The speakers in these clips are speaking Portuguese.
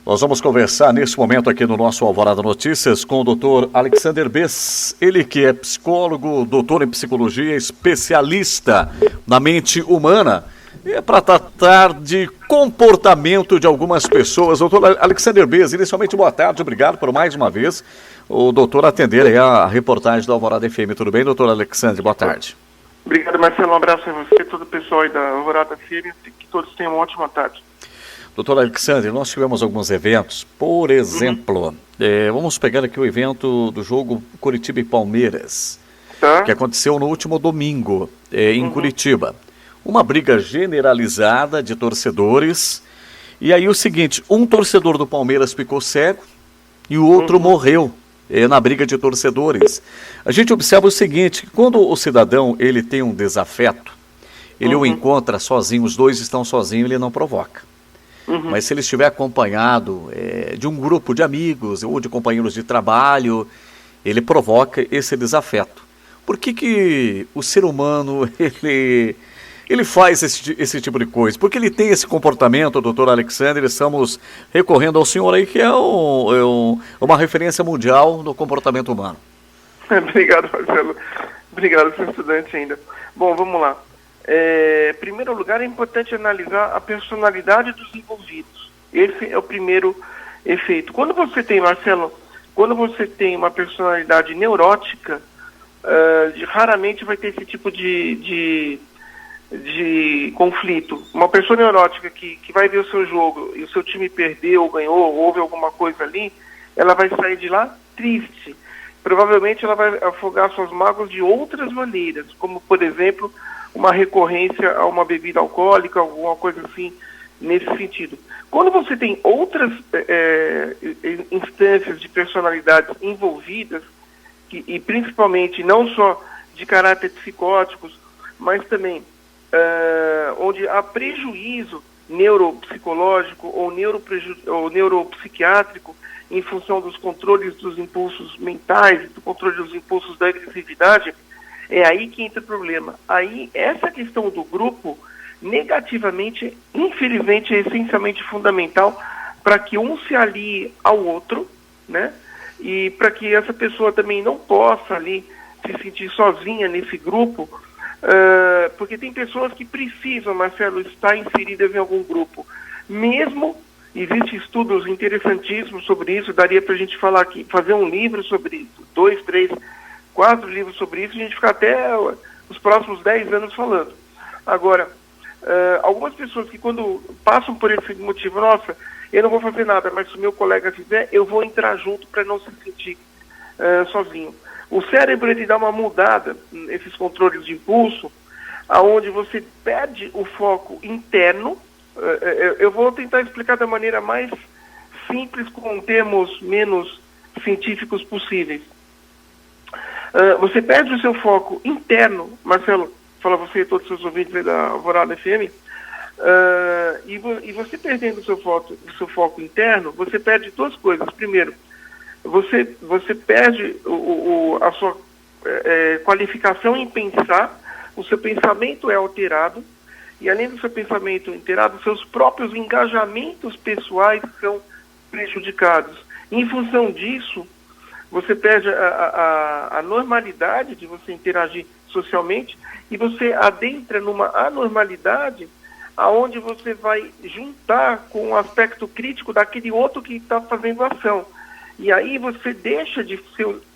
Nós vamos conversar nesse momento aqui no nosso Alvorada Notícias com o Dr. Alexander Bess, ele que é psicólogo, doutor em psicologia, especialista na mente humana, para tratar de comportamento de algumas pessoas. Doutor Alexander Bess, inicialmente boa tarde, obrigado por mais uma vez o doutor atender aí a reportagem da Alvorada FM. Tudo bem, doutor Alexander? Boa tarde. Obrigado, Marcelo. Um abraço a você, todo o pessoal aí da Alvorada FM, que todos tenham uma ótima tarde. Doutor Alexander, nós tivemos alguns eventos, por exemplo, vamos pegar aqui o evento do jogo Curitiba e Palmeiras, que aconteceu no último domingo, em Curitiba. Uma briga generalizada de torcedores, e aí o seguinte, um torcedor do Palmeiras ficou cego e o outro morreu na briga de torcedores. A gente observa o seguinte, quando o cidadão ele tem um desafeto, ele o encontra sozinho, os dois estão sozinhos, ele não provoca. Mas se ele estiver acompanhado de um grupo de amigos ou de companheiros de trabalho, ele provoca esse desafeto. Por que o ser humano ele faz esse tipo de coisa? Porque ele tem esse comportamento, doutor Alexander, estamos recorrendo ao senhor aí, que é uma referência mundial no comportamento humano. Obrigado, Marcelo. Obrigado, seu estudante ainda. Bom, vamos lá. Em primeiro lugar, é importante analisar a personalidade dos envolvidos. Esse é o primeiro efeito. Quando você tem, Marcelo, uma personalidade neurótica, raramente vai ter esse tipo de conflito. Uma pessoa neurótica que vai ver o seu jogo e o seu time perdeu ou ganhou, ou houve alguma coisa ali, ela vai sair de lá triste. Provavelmente ela vai afogar suas mágoas de outras maneiras, como, por exemplo, uma recorrência a uma bebida alcoólica, alguma coisa assim, nesse sentido. Quando você tem outras instâncias de personalidades envolvidas, e principalmente não só de caráter psicóticos, mas também onde há prejuízo neuropsicológico ou neuropsiquiátrico em função dos controles dos impulsos mentais, do controle dos impulsos da agressividade, é aí que entra o problema. Aí, essa questão do grupo, negativamente, infelizmente, é essencialmente fundamental para que um se alie ao outro, né? E para que essa pessoa também não possa ali se sentir sozinha nesse grupo, porque tem pessoas que precisam, Marcelo, estar inseridas em algum grupo. Mesmo, existem estudos interessantíssimos sobre isso, daria para a gente falar aqui, fazer um livro sobre isso, 2, 3, 4 livros sobre isso, a gente fica até os próximos 10 anos falando. Agora, algumas pessoas que quando passam por esse motivo, nossa, eu não vou fazer nada, mas se o meu colega fizer, eu vou entrar junto para não se sentir sozinho. O cérebro, ele dá uma mudada nesses controles de impulso, aonde você perde o foco interno. Eu vou tentar explicar da maneira mais simples, com termos menos científicos possíveis. Você perde o seu foco interno, Marcelo, fala você e todos os seus ouvintes aí da Alvorada FM, e você perdendo o seu foco interno, você perde duas coisas. Primeiro, você perde a sua qualificação em pensar, o seu pensamento é alterado, e além do seu pensamento alterado, seus próprios engajamentos pessoais são prejudicados. Em função disso, você perde a normalidade de você interagir socialmente e você adentra numa anormalidade aonde você vai juntar com o aspecto crítico daquele outro que está fazendo ação. E aí você deixa de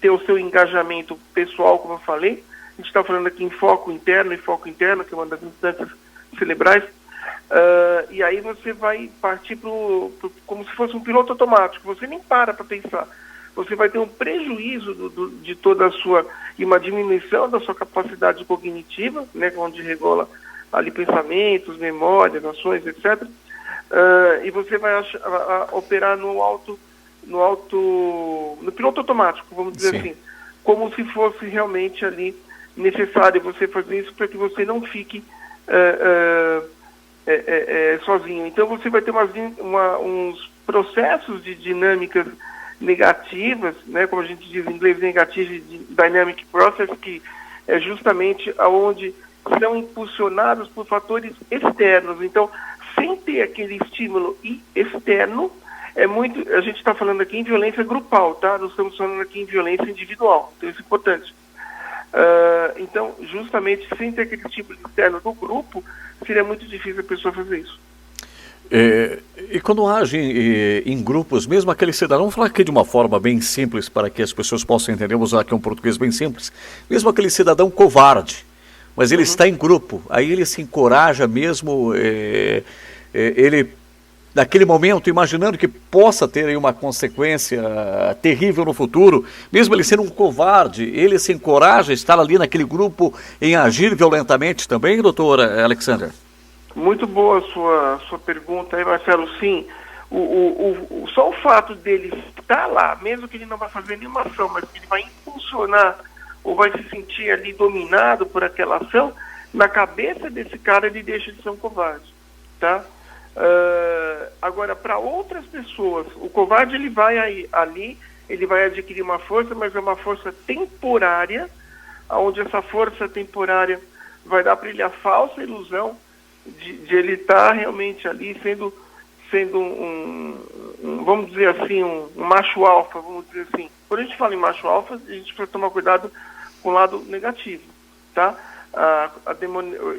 ter o seu engajamento pessoal, como eu falei. A gente está falando aqui em foco interno, que é uma das instâncias cerebrais. E aí você vai partir como se fosse um piloto automático. Você nem para pensar. Você vai ter um prejuízo de toda a sua, e uma diminuição da sua capacidade cognitiva, né, onde regula ali pensamentos, memórias, ações, etc. E você vai operar no piloto automático, vamos dizer assim, como se fosse realmente ali necessário você fazer isso para que você não fique sozinho. Então você vai ter uns processos de dinâmicas negativas, né, como a gente diz em inglês, negative dynamic process, que é justamente aonde são impulsionados por fatores externos. Então, sem ter aquele estímulo externo, A gente está falando aqui em violência grupal, tá? Nós estamos falando aqui em violência individual, então isso é importante. Então, justamente, sem ter aquele estímulo externo do grupo, seria muito difícil a pessoa fazer isso. E quando age em grupos, mesmo aquele cidadão, vamos falar aqui de uma forma bem simples para que as pessoas possam entender, vamos usar aqui um português bem simples, mesmo aquele cidadão covarde, mas ele está em grupo, aí ele se encoraja mesmo, ele, naquele momento, imaginando que possa ter aí uma consequência terrível no futuro, mesmo ele sendo um covarde, ele se encoraja a estar ali naquele grupo em agir violentamente também, doutor Alexander? Muito boa a sua pergunta aí, Marcelo. Sim, só o fato dele estar lá, mesmo que ele não vai fazer nenhuma ação, mas que ele vai impulsionar ou vai se sentir ali dominado por aquela ação, na cabeça desse cara ele deixa de ser um covarde, tá? Agora, para outras pessoas, o covarde ele vai ali, ele vai adquirir uma força, mas é uma força temporária, onde essa força temporária vai dar para ele a falsa ilusão de ele estar realmente ali sendo vamos dizer assim, um macho alfa, vamos dizer assim. Quando a gente fala em macho alfa, a gente precisa tomar cuidado com o lado negativo, tá?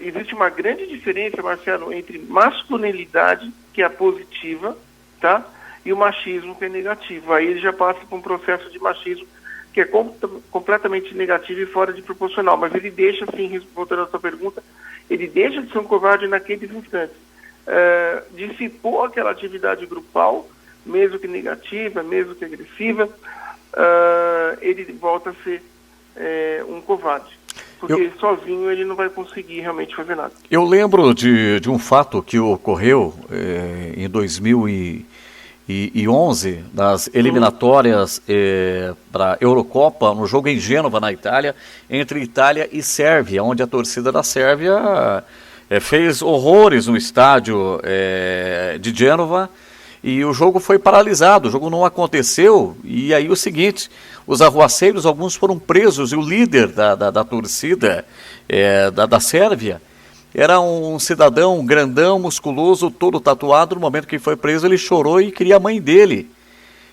Existe uma grande diferença, Marcelo, entre masculinidade, que é a positiva, tá? E o machismo, que é negativo. Aí ele já passa por um processo de machismo que é completamente negativo e fora de proporcional. Mas ele deixa, assim, voltando à sua pergunta, ele deixa de ser um covarde naqueles instantes. Dissipou aquela atividade grupal, mesmo que negativa, mesmo que agressiva, ele volta a ser um covarde. Porque sozinho ele não vai conseguir realmente fazer nada. Eu lembro de um fato que ocorreu em 2011, nas eliminatórias para a Eurocopa, no jogo em Gênova, na Itália, entre Itália e Sérvia, onde a torcida da Sérvia fez horrores no estádio de Gênova, e o jogo foi paralisado, o jogo não aconteceu, e aí o seguinte, os arruaceiros, alguns foram presos, e o líder da torcida da Sérvia era um cidadão grandão, musculoso, todo tatuado. No momento que foi preso, ele chorou e queria a mãe dele.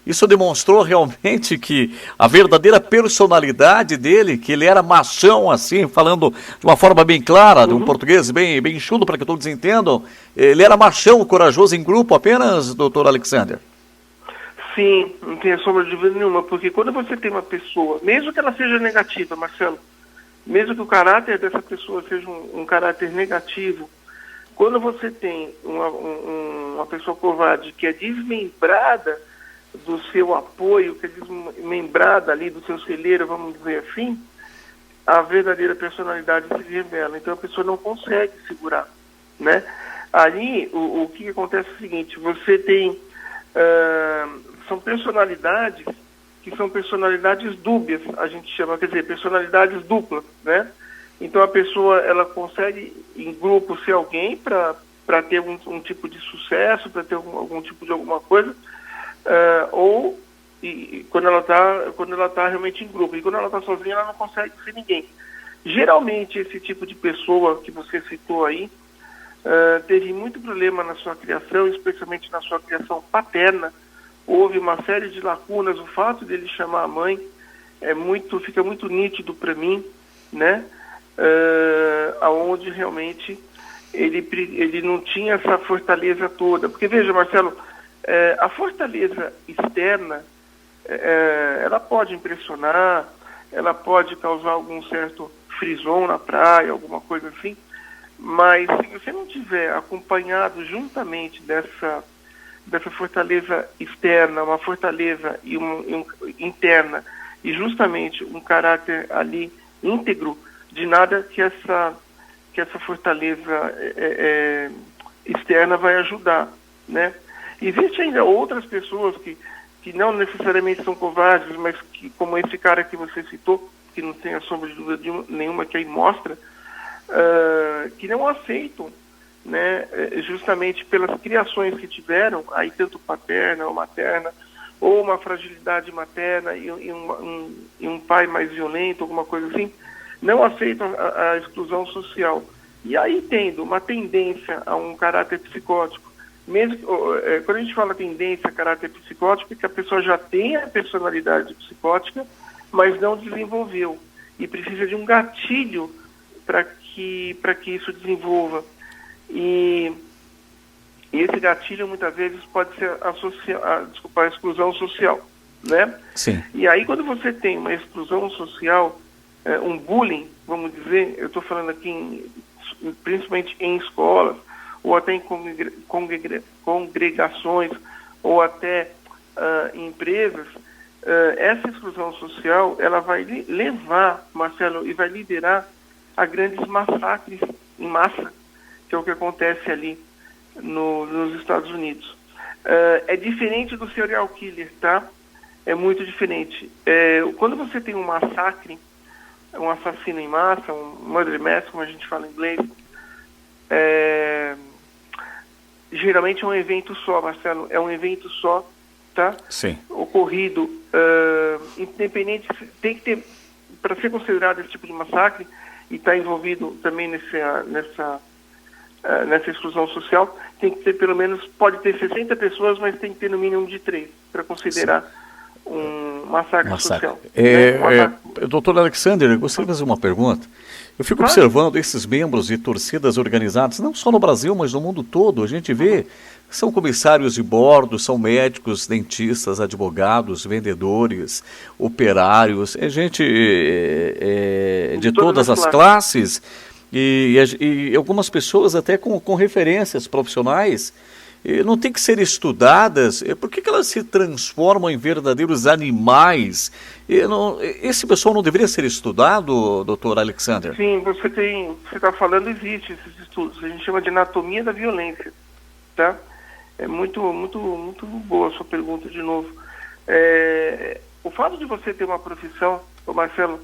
Isso demonstrou realmente que a verdadeira personalidade dele, que ele era machão, assim, falando de uma forma bem clara, de um português bem enxuto para que todos entendam, ele era machão, corajoso em grupo apenas, doutor Alexander? Sim, não tem sombra de dúvida nenhuma, porque quando você tem uma pessoa, mesmo que ela seja negativa, Marcelo, mesmo que o caráter dessa pessoa seja um caráter negativo, quando você tem uma pessoa covarde que é desmembrada do seu apoio, que é desmembrada ali do seu celeiro, vamos dizer assim, a verdadeira personalidade se revela. Então a pessoa não consegue segurar, né? Ali, o que acontece é o seguinte, você tem... são personalidades que são personalidades dúbias, a gente chama, quer dizer, personalidades duplas, né? Então a pessoa, ela consegue em grupo ser alguém para ter um tipo de sucesso, para ter algum tipo de alguma coisa, quando ela tá realmente em grupo, e quando ela está sozinha, ela não consegue ser ninguém. Geralmente esse tipo de pessoa que você citou aí teve muito problema na sua criação, especialmente na sua criação paterna. Houve uma série de lacunas. O fato dele chamar a mãe fica muito nítido para mim, né? Aonde realmente ele não tinha essa fortaleza toda. Porque veja, Marcelo, a fortaleza externa, ela pode impressionar, ela pode causar algum certo frisson na praia, alguma coisa assim, mas se você não tiver acompanhado juntamente dessa fortaleza externa, uma fortaleza interna e justamente um caráter ali íntegro, de nada que essa fortaleza externa vai ajudar, né? Existem ainda outras pessoas que não necessariamente são covardes, mas que, como esse cara que você citou, que não tem a sombra de dúvida nenhuma, que aí mostra, que não aceitam, né, justamente pelas criações que tiveram, aí tanto paterna ou materna, ou uma fragilidade materna e um pai mais violento, alguma coisa assim, não aceitam a exclusão social. E aí tendo uma tendência a um caráter psicótico, mesmo quando a gente fala tendência, caráter psicótico, é que a pessoa já tem a personalidade psicótica, mas não desenvolveu, e precisa de um gatilho para que isso desenvolva. E esse gatilho muitas vezes pode ser a exclusão social, né? Sim. E aí quando você tem uma exclusão social, um bullying, vamos dizer, eu estou falando aqui principalmente em escolas, ou até em congregações, ou até em empresas, essa exclusão social, ela vai levar, Marcelo, e vai liderar a grandes massacres em massa, que é o que acontece ali nos Estados Unidos. É diferente do serial killer, tá? É muito diferente. Quando você tem um massacre, um assassino em massa, um murder mass, como a gente fala em inglês, geralmente é um evento só, Marcelo, é um evento só, tá? Sim. Ocorrido, independente, tem que ter, para ser considerado esse tipo de massacre, e estar envolvido também nessa exclusão social, tem que ter pelo menos, pode ter 60 pessoas, mas tem que ter no mínimo de 3, para considerar um massacre social. Doutor Alexander, eu gostaria de fazer uma pergunta. Eu fico observando esses membros de torcidas organizadas, não só no Brasil, mas no mundo todo. A gente vê, são comissários de bordo, são médicos, dentistas, advogados, vendedores, operários, gente de todas as classes e algumas pessoas até com referências profissionais. Não tem que ser estudadas. Por que elas se transformam em verdadeiros animais? Esse pessoal não deveria ser estudado, doutor Alexander? Sim, você está falando, existe esses estudos. A gente chama de anatomia da violência, tá? É muito, muito, muito boa a sua pergunta de novo. O fato de você ter uma profissão, Marcelo,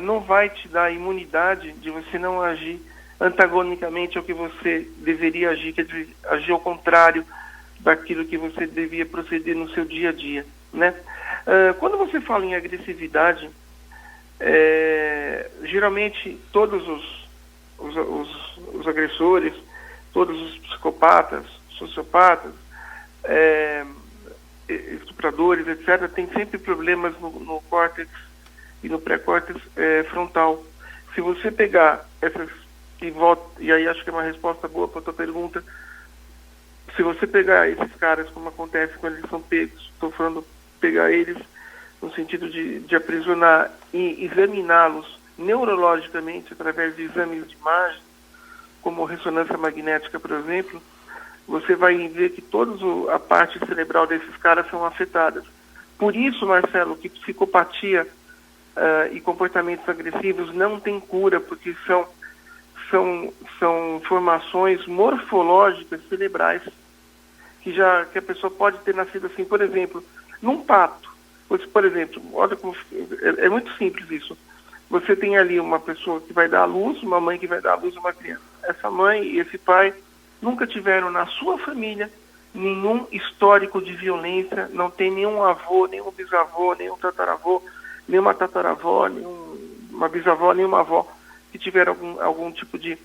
não vai te dar imunidade de você não agir antagonicamente ao que você deveria agir, quer dizer, agir ao contrário daquilo que você devia proceder no seu dia a dia, né? Quando você fala em agressividade, geralmente todos os agressores, todos os psicopatas, sociopatas, estupradores, etc., tem sempre problemas no córtex e no pré-córtex frontal. Se você pegar essas e aí acho que é uma resposta boa para a tua pergunta. Se você pegar esses caras, como acontece quando eles são pegos, estou falando pegar eles no sentido de aprisionar e examiná-los neurologicamente através de exames de imagem, como ressonância magnética, por exemplo, você vai ver que toda a parte cerebral desses caras são afetadas. Por isso, Marcelo, que psicopatia e comportamentos agressivos não tem cura, porque são formações morfológicas cerebrais que a pessoa pode ter nascido assim. Por exemplo, num pato, por exemplo, olha como é muito simples isso. Você tem ali uma pessoa que vai dar à luz, uma mãe que vai dar à luz a uma criança. Essa mãe e esse pai nunca tiveram na sua família nenhum histórico de violência, não tem nenhum avô, nenhum bisavô, nenhum tataravô, nenhuma tataravó, nenhuma bisavó, nenhuma avó que tiveram algum tipo de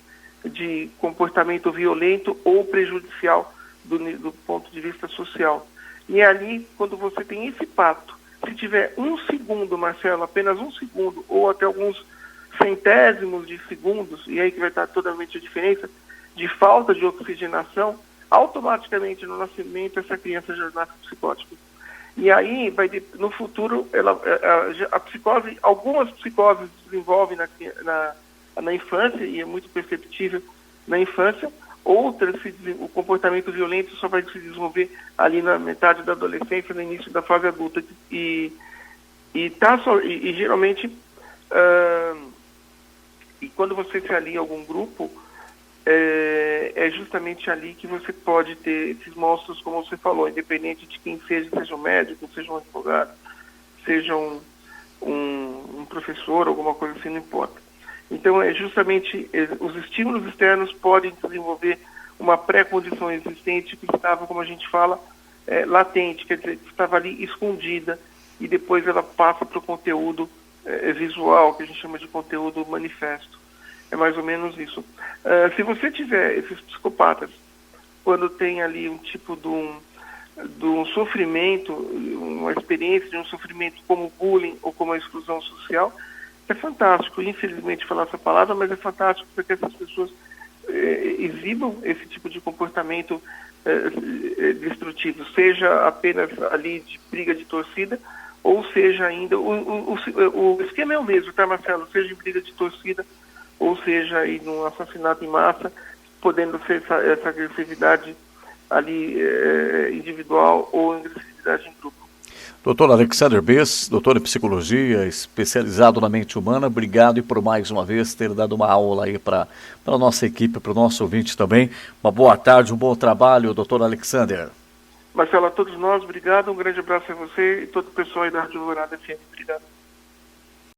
comportamento violento ou prejudicial do ponto de vista social. E ali, quando você tem esse pato, se tiver um segundo, Marcelo, apenas um segundo, ou até alguns centésimos de segundos, e aí que vai estar totalmente a diferença, de falta de oxigenação, automaticamente no nascimento essa criança já nasce psicótica. E aí, no futuro, a psicose, algumas psicoses desenvolvem na infância, e é muito perceptível na infância, outras, o comportamento violento só vai se desenvolver ali na metade da adolescência, no início da fase adulta. E geralmente, e quando você se alia a algum grupo, é justamente ali que você pode ter esses monstros, como você falou, independente de quem seja um médico, seja um advogado, seja um professor, alguma coisa assim, não importa. Então, justamente os estímulos externos podem desenvolver uma pré-condição existente que estava, como a gente fala, latente, quer dizer, que estava ali escondida, e depois ela passa para o conteúdo visual, que a gente chama de conteúdo manifesto. É mais ou menos isso. Se você tiver esses psicopatas quando tem ali um tipo de um sofrimento, uma experiência de um sofrimento como bullying ou como a exclusão social, é fantástico, infelizmente falar essa palavra, mas é fantástico porque essas pessoas exibam esse tipo de comportamento destrutivo, seja apenas ali de briga de torcida, ou seja ainda, o esquema é o mesmo, tá, Marcelo? Seja em briga de torcida, ou seja aí num assassinato em massa, podendo ser essa agressividade ali individual ou agressividade em grupo. Doutor Alexander Bess, doutor em psicologia, especializado na mente humana, obrigado e por mais uma vez ter dado uma aula aí para a nossa equipe, para o nosso ouvinte também. Uma boa tarde, um bom trabalho, doutor Alexander. Marcelo, a todos nós, obrigado, um grande abraço a você e todo o pessoal aí da Rádio Alvorada FM. Obrigado.